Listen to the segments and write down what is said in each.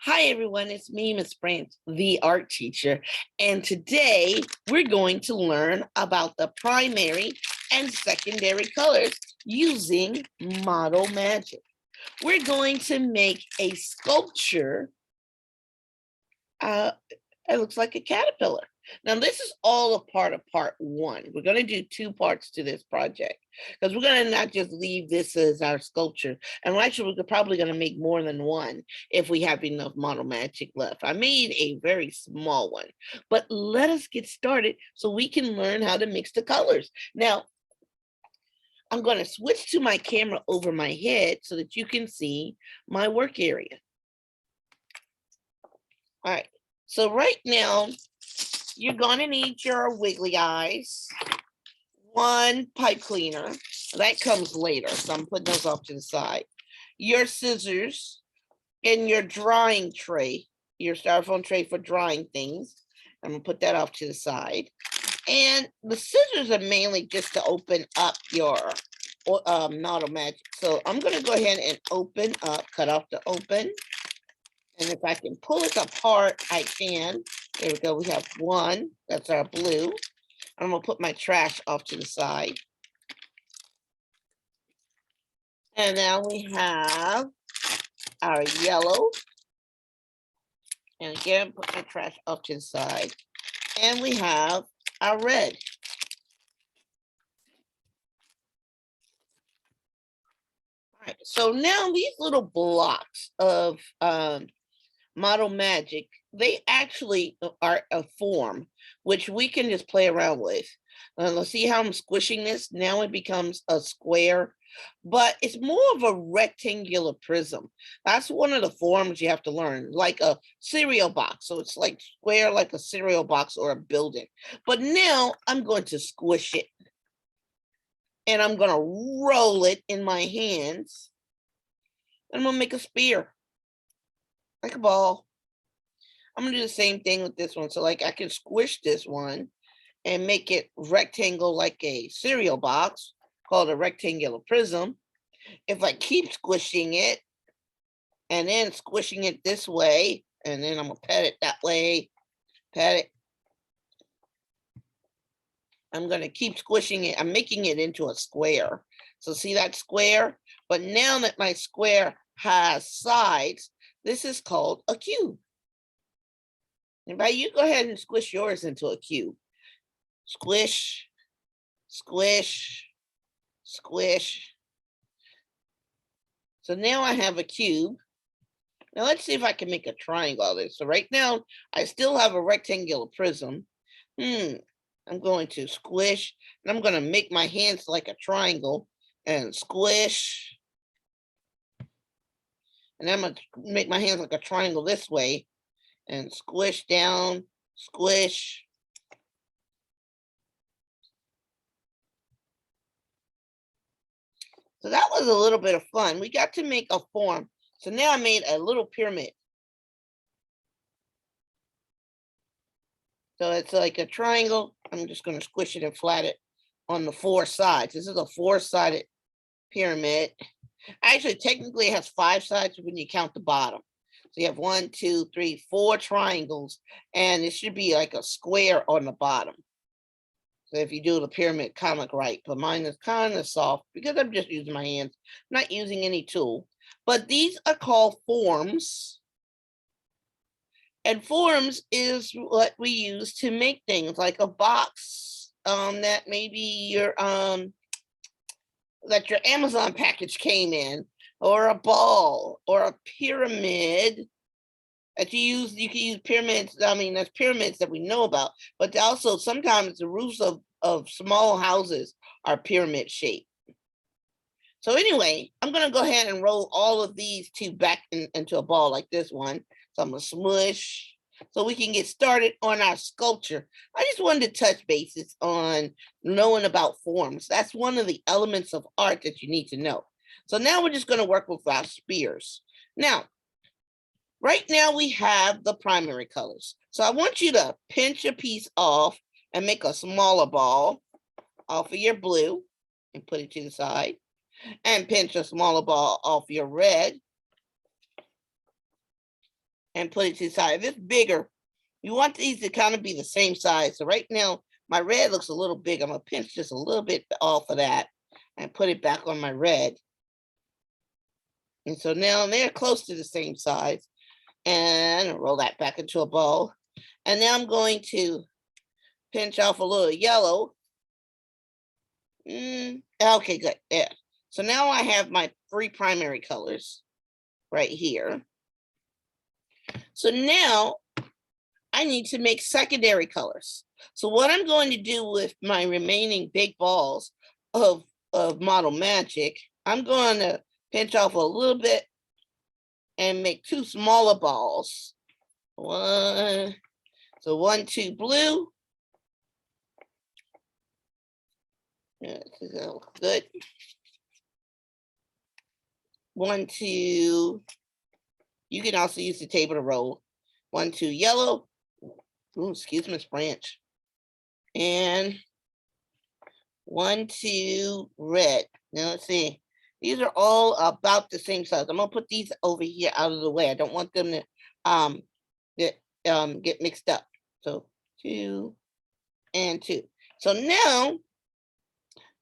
Hi everyone, it's me, Miss Branch, the art teacher, and today we're going to learn about the primary and secondary colors using Model Magic. We're going to make a sculpture. It looks like a caterpillar. Now, this is all a part of part one. We're going to do two parts to this project because we're going to not just leave this as our sculpture. And actually, we're probably going to make more than one if we have enough Model Magic left. I made a very small one, but let us get started so we can learn how to mix the colors. Now, I'm going to switch to my camera over my head so that you can see my work area. All right, so right now, you're gonna need your wiggly eyes, one pipe cleaner, that comes later, so I'm putting those off to the side, your scissors, and your drying tray, your styrofoam tray for drying things. I'm gonna put that off to the side. And the scissors are mainly just to open up your Model Magic. So I'm gonna go ahead and open up, cut off the open. And if I can pull it apart, I can. There we go. We have one. That's our blue. I'm going to put my trash off to the side. And now we have our yellow. And again, put my trash off to the side. And we have our red. All right. So now these little blocks of Model Magic, they actually are a form which we can just play around with. Let's see how I'm squishing this. Now it becomes a square, but it's more of a rectangular prism. That's one of the forms you have to learn, like a cereal box. So it's like square, like a cereal box or a building. But now I'm going to squish it. And I'm going to roll it in my hands. I'm going to make a spear, like a ball. I'm gonna do the same thing with this one. So like I can squish this one and make it rectangle like a cereal box called a rectangular prism. If I keep squishing it and then squishing it this way, and then I'm gonna pat it that way, pat it. I'm gonna keep squishing it. I'm making it into a square. So see that square? But now that my square has sides, this is called a cube. Everybody, you go ahead and squish yours into a cube. Squish, squish, squish. So now I have a cube. Now let's see if I can make a triangle out of this. So right now, I still have a rectangular prism. I'm going to squish, and I'm going to make my hands like a triangle and squish. And I'm going to make my hands like a triangle this way and squish down, squish. So that was a little bit of fun. We got to make a form. So now I made a little pyramid. So it's like a triangle. I'm just going to squish it and flat it on the four sides. This is a four-sided pyramid. Actually, technically it has five sides when you count the bottom. So you have 1, 2, 3, 4 triangles, and it should be like a square on the bottom. So if you do the pyramid comic right, but mine is kind of soft because I'm just using my hands, I'm not using any tool. But these are called forms. And forms is what we use to make things like a box that maybe your that your Amazon package came in, or a ball, or a pyramid that you can use pyramids. I mean, there's pyramids that we know about, but also sometimes the roofs of small houses are pyramid shaped. So anyway, I'm going to go ahead and roll all of these two back into a ball like this one. So I'm going to smush so we can get started on our sculpture. I just wanted to touch bases on knowing about forms. That's one of the elements of art that you need to know. So now we're just going to work with our spears. Now, right now we have the primary colors. So I want you to pinch a piece off and make a smaller ball off of your blue and put it to the side. And pinch a smaller ball off your red and put it to the side. If it's bigger, you want these to kind of be the same size. So right now, my red looks a little big. I'm gonna pinch just a little bit off of that and put it back on my red. And so now they're close to the same size. And roll that back into a ball. And now I'm going to pinch off a little yellow. Okay, good. Yeah. So now I have my 3 primary colors right here. So now I need to make secondary colors. So what I'm going to do with my remaining big balls of Model Magic, I'm going to pinch off a little bit and make 2 smaller balls. 1, 2 blue. Good. 1, 2. You can also use the table to roll. 1, 2 yellow. Ooh, excuse me, branch. And 1, 2 red. Now let's see. These are all about the same size. I'm gonna put these over here out of the way. I don't want them to get mixed up. So 2 and 2. So now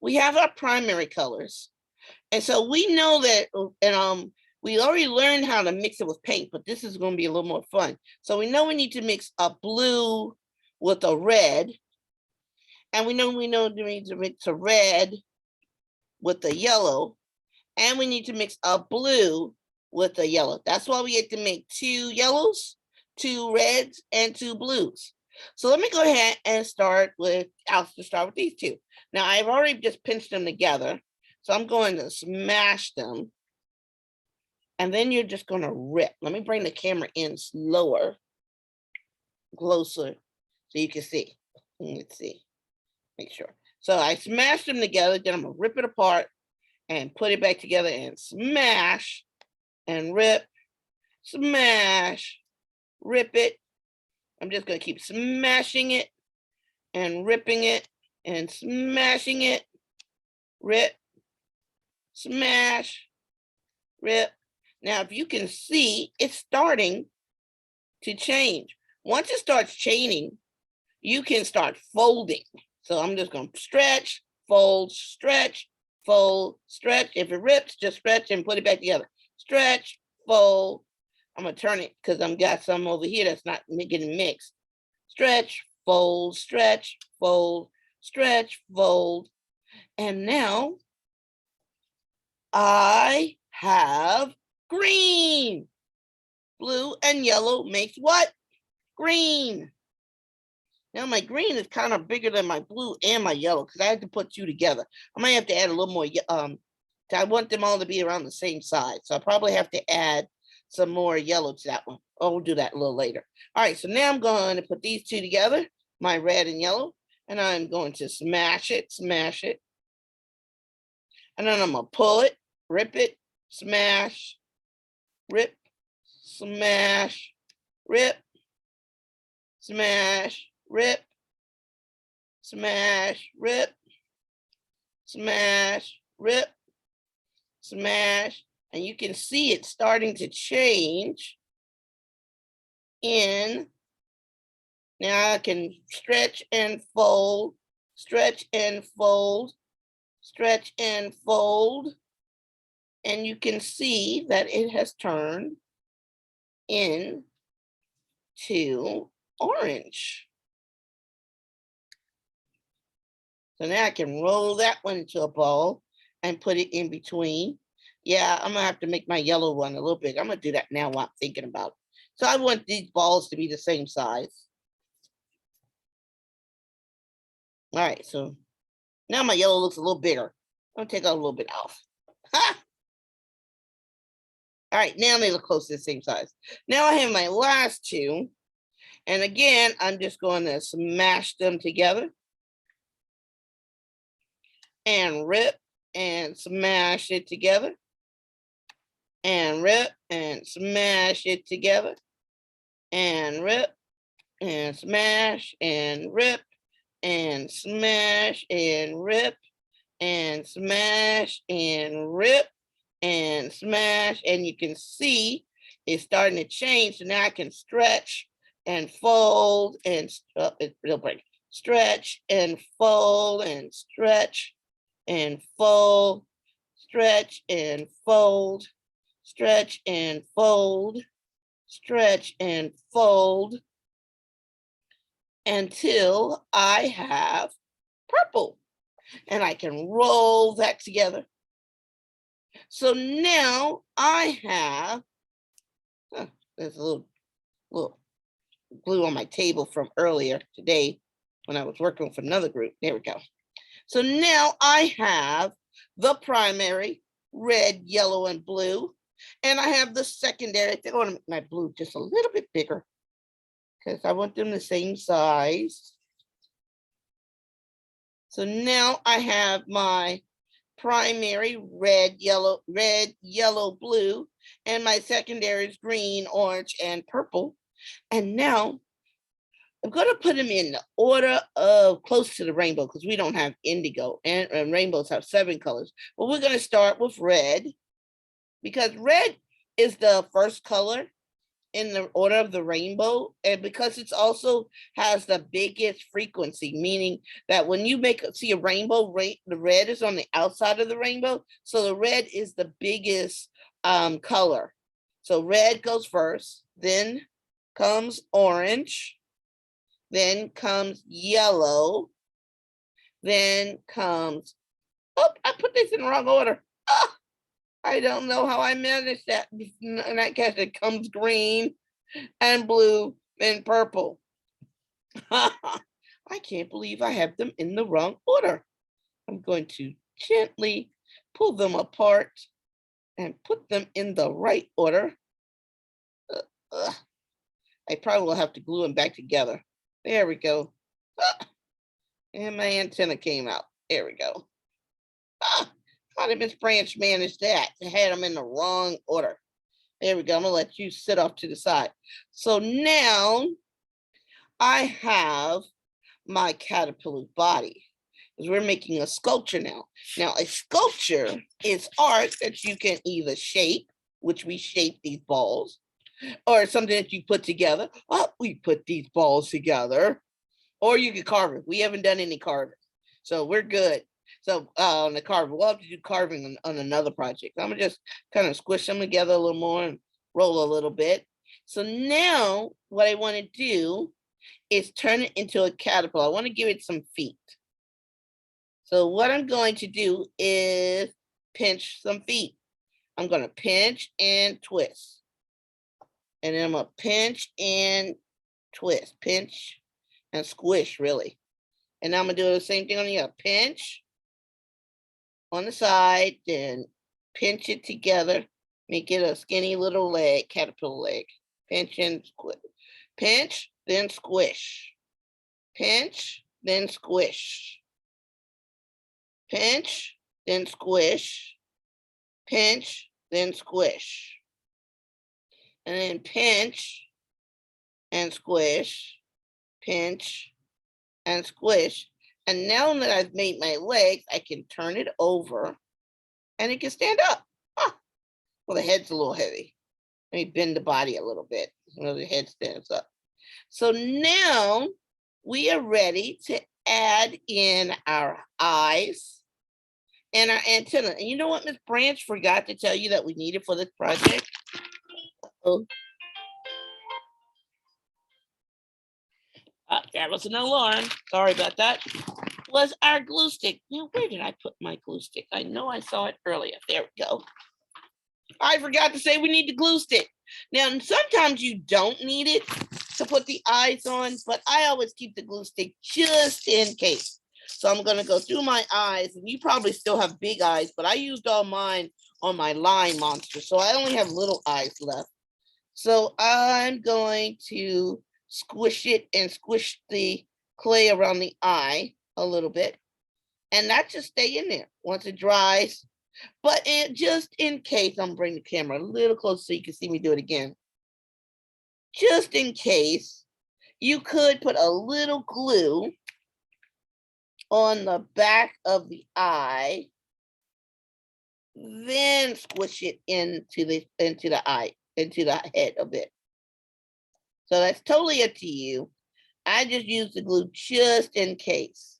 we have our primary colors. And so we know that, and we already learned how to mix it with paint, but this is going to be a little more fun. So we know we need to mix a blue with a red. And we know we need to mix a red with a yellow. And we need to mix a blue with a yellow. That's why we had to make 2 yellows, 2 reds, and 2 blues. So let me go ahead and start with these 2. Now I've already just pinched them together. So I'm going to smash them. And then you're just going to rip. Let me bring the camera in slower, closer, so you can see. Let's see. Make sure. So I smashed them together. Then I'm going to rip it apart and put it back together and smash and rip, smash, rip it. I'm just going to keep smashing it and ripping it and smashing it, rip, smash, rip. Now, if you can see, it's starting to change. Once it starts chaining, you can start folding. So I'm just going to stretch, fold, stretch, fold, stretch. If it rips, just stretch and put it back together. Stretch, fold. I'm going to turn it because I've got some over here that's not getting mixed. Stretch, fold, stretch, fold, stretch, fold. And now I have green. Blue and yellow makes what? Green. Now my green is kind of bigger than my blue and my yellow because I had to put 2 together. I might have to add a little more. I want them all to be around the same size. So I probably have to add some more yellow to that one. Oh, we'll do that a little later. All right, so now I'm going to put these 2 together, my red and yellow, and I'm going to smash it. And then I'm going to pull it, rip it, smash, rip, smash, rip, smash, rip, smash, rip, smash, rip, smash. And you can see it starting to change in. Now I can stretch and fold, stretch and fold, stretch and fold. And you can see that it has turned into orange. So now I can roll that one into a ball and put it in between. Yeah, I'm gonna have to make my yellow one a little big. I'm gonna do that now while I'm thinking about it. So I want these balls to be the same size. All right, so now my yellow looks a little bigger. I'm gonna take out a little bit off. Ha! All right, now they look close to the same size. Now I have my last 2. And again, I'm just going to smash them together. And rip and smash it together. And rip and smash it together. And rip and smash and rip and smash and rip and smash and rip and smash. And you can see it's starting to change. So now I can stretch and fold and it'll break. Stretch and fold and stretch and fold, stretch and fold, stretch and fold, stretch and fold until I have purple. And I can roll that together. So now I have, there's a little glue on my table from earlier today when I was working with another group. There we go. So now I have the primary, red, yellow, and blue. And I have the secondary. I think I want to make my blue just a little bit bigger because I want them the same size. So now I have my primary red, yellow, blue, and my secondary is green, orange, and purple. And now I'm going to put them in the order of close to the rainbow because we don't have indigo and rainbows have 7 colors. But we're going to start with red because red is the first color in the order of the rainbow, and because it's also has the biggest frequency, meaning that when you see a rainbow, the red is on the outside of the rainbow, so the red is the biggest color. So red goes first, then comes orange, then comes yellow, then comes, oh, I put this in the wrong order. Oh, I don't know how I managed that. In that case, it comes green and blue and purple. I can't believe I have them in the wrong order. I'm going to gently pull them apart and put them in the right order. I probably will have to glue them back together. There we go. And my antenna came out. There we go. How did Miss Branch manage that? I had them in the wrong order. There we go. I'm going to let you sit off to the side. So now I have my caterpillar body because we're making a sculpture now. Now, a sculpture is art that you can either shape, which we shape these balls, or something that you put together. Oh, we put these balls together. Or you can carve it. We haven't done any carving, so we're good. So on the carving, we'll have to do carving on another project. I'm gonna just kind of squish them together a little more and roll a little bit. So now what I want to do is turn it into a caterpillar. I want to give it some feet. So what I'm going to do is pinch some feet. I'm going to pinch and twist. And then I'm going to pinch and twist. Pinch and squish, really. And I'm going to do the same thing on the other. Pinch on the side, then pinch it together. Make it a skinny little leg, caterpillar leg. Pinch and squish. Pinch, then squish. Pinch, then squish. Pinch, then squish. Pinch, then squish. And then pinch and squish. Pinch and squish. And now that I've made my legs, I can turn it over and it can stand up. Well, the head's a little heavy. Let me bend the body a little bit. So the head stands up. So now we are ready to add in our eyes and our antenna. And you know what Miss Branch forgot to tell you that we needed for this project? Oh. That was an alarm. Sorry about that. Was our glue stick. Now, where did I put my glue stick? I know I saw it earlier. There we go. I forgot to say we need the glue stick. Now, sometimes you don't need it to put the eyes on, but I always keep the glue stick just in case. So I'm going to go through my eyes, and you probably still have big eyes, but I used all mine on my line monster, so I only have little eyes left. So I'm going to squish it and squish the clay around the eye a little bit, and that just stay in there once it dries. But just in case, I'm bringing the camera a little closer so you can see me do it again. Just in case, you could put a little glue on the back of the eye, then squish it into the eye, into the head a bit. So that's totally up to you. I just use the glue just in case.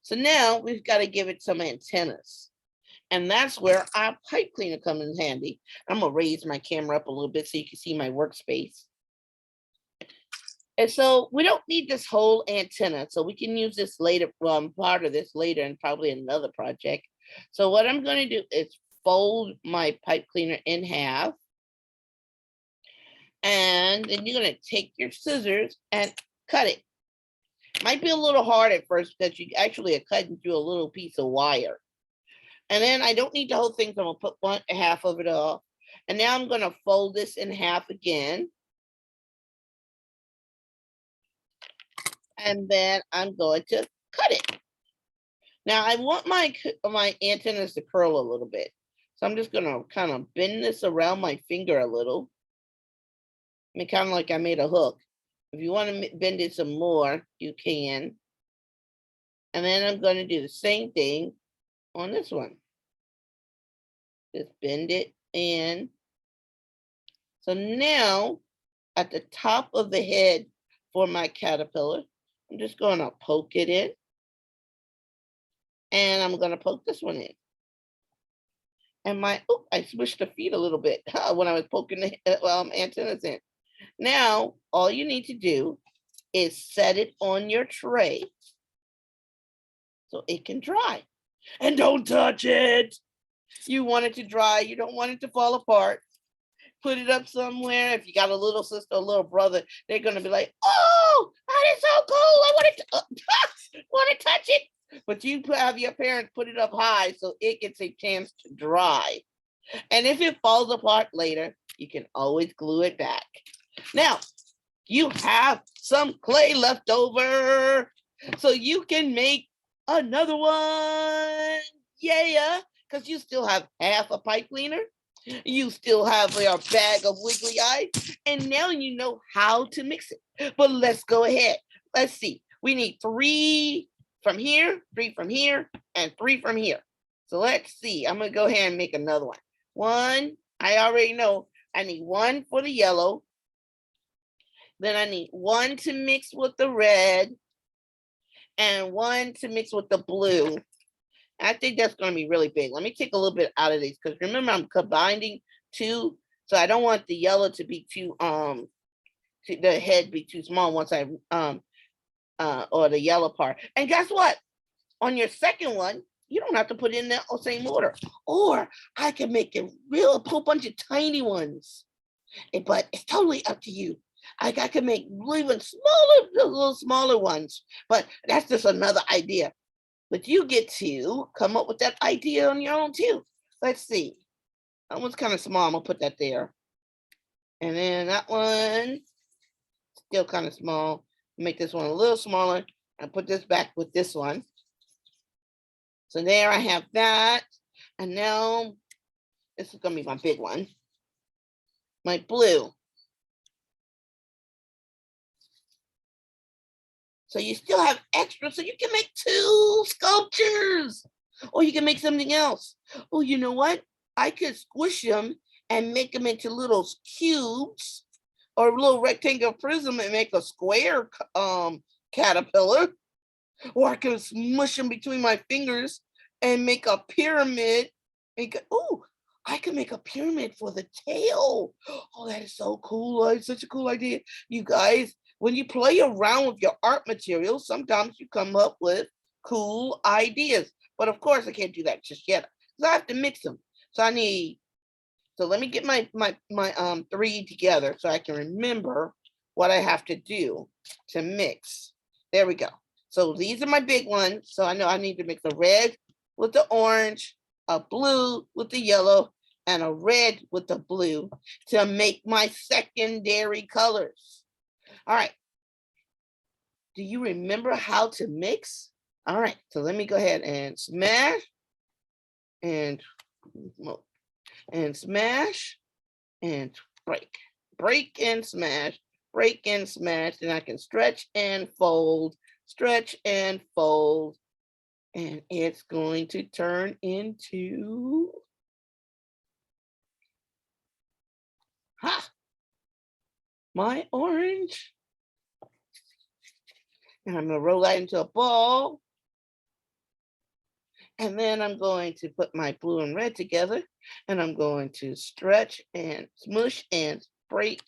So now we've got to give it some antennas. And that's where our pipe cleaner comes in handy. I'm going to raise my camera up a little bit so you can see my workspace. And so we don't need this whole antenna. So we can use this later, part of this later and probably another project. So what I'm going to do is fold my pipe cleaner in half. And then you're going to take your scissors and cut it. Might be a little hard at first because you actually are cutting through a little piece of wire. And then I don't need the whole thing, so I'm going to put one half of it off. And now I'm going to fold this in half again. And then I'm going to cut it. Now I want my antennas to curl a little bit. So I'm just going to kind of bend this around my finger a little. I mean, kind of like I made a hook. If you want to bend it some more, you can. And then I'm going to do the same thing on this one. Just bend it in. So now at the top of the head for my caterpillar, I'm just going to poke it in. And I'm going to poke this one in. And I switched the feet a little bit when I was poking the antennas in. Now, all you need to do is set it on your tray so it can dry. And don't touch it. You want it to dry. You don't want it to fall apart. Put it up somewhere. If you got a little sister or little brother, they're going to be like, oh, that is so cool. I want to touch it. But you have your parents put it up high so it gets a chance to dry. And if it falls apart later, you can always glue it back. Now, you have some clay left over, so you can make another one. Yeah, because you still have half a pipe cleaner. You still have your bag of wiggly eyes, and now you know how to mix it. But let's go ahead. Let's see. We need 3 from here, 3 from here, and 3 from here. So let's see. I'm going to go ahead and make another one. 1, I already know. I need 1 for the yellow. Then I need 1 to mix with the red and 1 to mix with the blue. I think that's going to be really big. Let me take a little bit out of these because remember I'm combining 2, so I don't want the yellow to be too to the head be too small once I or the yellow part. And guess what? On your second one, you don't have to put in that same order. Or I can make a whole bunch of tiny ones. But it's totally up to you. I can make even smaller, little smaller ones, but that's just another idea. But you get to come up with that idea on your own too. Let's see. That one's kind of small. I'm gonna put that there. And then that one, still kind of small. Make this one a little smaller and put this back with this one. So there I have that. And now this is gonna be my big one. My blue. So you still have extra, so you can make 2 sculptures, or you can make something else. Oh, you know what? I could squish them and make them into little cubes or a little rectangular prism and make a square caterpillar. Or I could smush them between my fingers and make a pyramid. Oh, I could make a pyramid for the tail. Oh, that is so cool. It's such a cool idea. You guys, when you play around with your art materials, sometimes you come up with cool ideas. But of course, I can't do that just yet because I have to mix them. So let me get my 3 together so I can remember what I have to do to mix. There we go. So these are my big ones. So I know I need to mix a red with the orange, a blue with the yellow, and a red with the blue to make my secondary colors. All right. Do you remember how to mix? All right. So let me go ahead and smash and smash and break. Break and smash. Break and smash. And I can stretch and fold. Stretch and fold. And it's going to turn into Ha! My orange. And I'm going to roll that into a ball. And then I'm going to put my blue and red together. And I'm going to stretch and smush and break,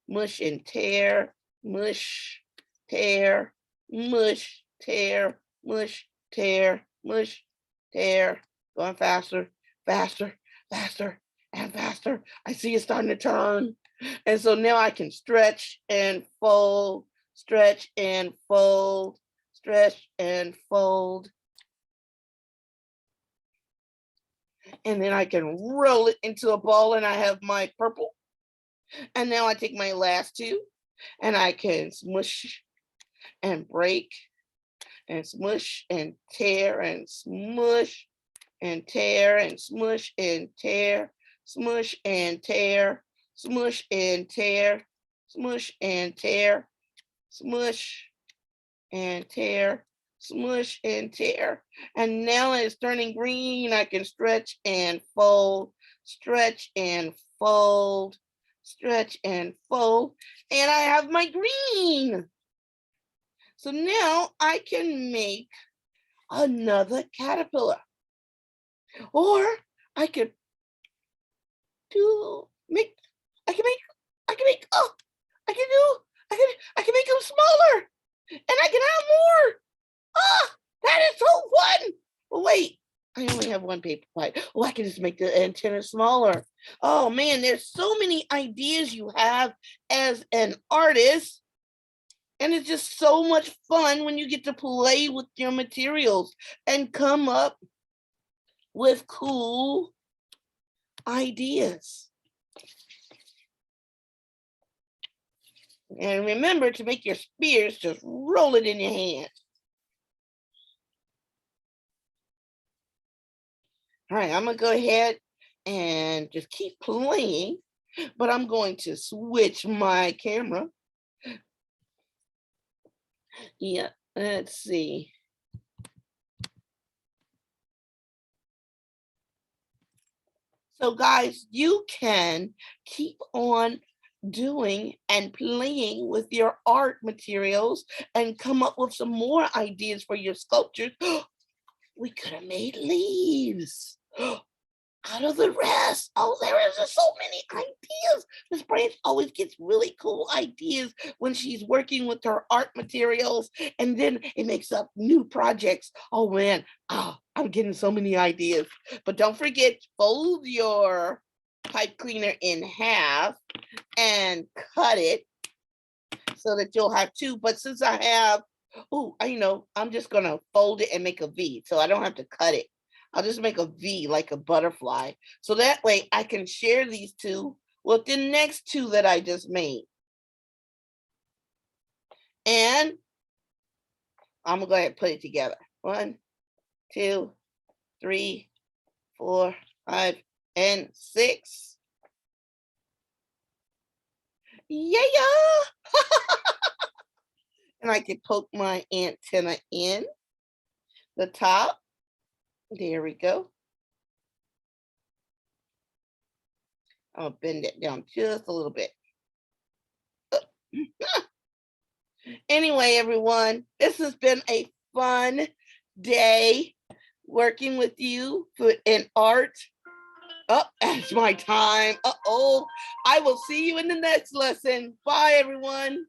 mush and tear, mush, tear, mush, tear, mush, tear, mush, tear. Going faster, faster, faster, and faster. I see it starting to turn. And so now I can stretch and fold, stretch and fold, stretch and fold. And then I can roll it into a ball and I have my purple. And now I take my last two and I can smush and break and smush and tear and smush and tear and smush and tear, smush and tear, smush and tear, smush and tear, smush and tear, smush and tear. And now it's turning green. I can stretch and fold, stretch and fold, stretch and fold. And I have my green. So now I can make another caterpillar. Or I could oh, I can make them smaller and I can have more. Ah, that is so fun. Oh, wait, I only have one paper plate. Oh, I can just make the antenna smaller. Oh man, there's so many ideas you have as an artist. And it's just so much fun when you get to play with your materials and come up with cool ideas. And remember to make your spears, just roll it in your hand. All right, I'm gonna go ahead and just keep playing, but I'm going to switch my camera. Yeah, let's see. So guys, you can keep on doing and playing with your art materials and come up with some more ideas for your sculptures. We could have made leaves out of the rest. Oh, there is just so many ideas. Miss Branch always gets really cool ideas when she's working with her art materials, and then it makes up new projects. Oh man, I'm getting so many ideas. But don't forget, fold your pipe cleaner in half and cut it so that you'll have two. But since I have, I'm just gonna fold it and make a V so I don't have to cut it. I'll just make a V like a butterfly. So that way I can share these two with the next two that I just made. And I'm gonna go ahead and put it together. 1, 2, 3, 4, 5, and 6. Yeah. And I can poke my antenna in the top. There we go. I'll bend it down just a little bit. Anyway, everyone, this has been a fun day working with you in art. Oh, that's my time. Uh-oh. I will see you in the next lesson. Bye, everyone.